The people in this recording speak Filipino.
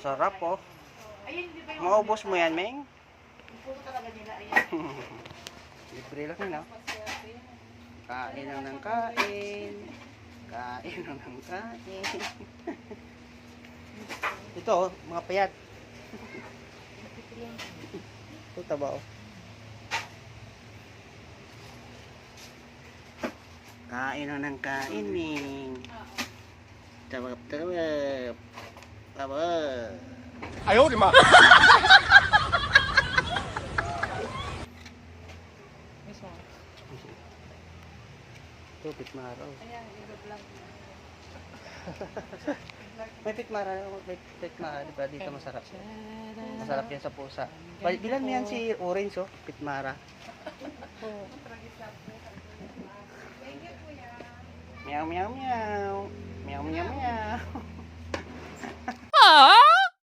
Sarap oh. Maubos mo yan, Meng? Puro talaga nila. Ayan. Libre lang yun, oh. Kain lang ng kain. Kain lang ng kain. Ito, oh, mga payat. Ito, taba, oh. Kain lang ng kain, Ming. Tabap, tabap. Tabap. Ayaw, di ma. Ito, pitmara, oh. Ayan, i-vlog. May pitmara, di ba? Dito masarap. Masarap yan sa pusa. Bilan mo yan si Orange, oh. Pitmara. Meow, meow, meow. Meow, meow, meow.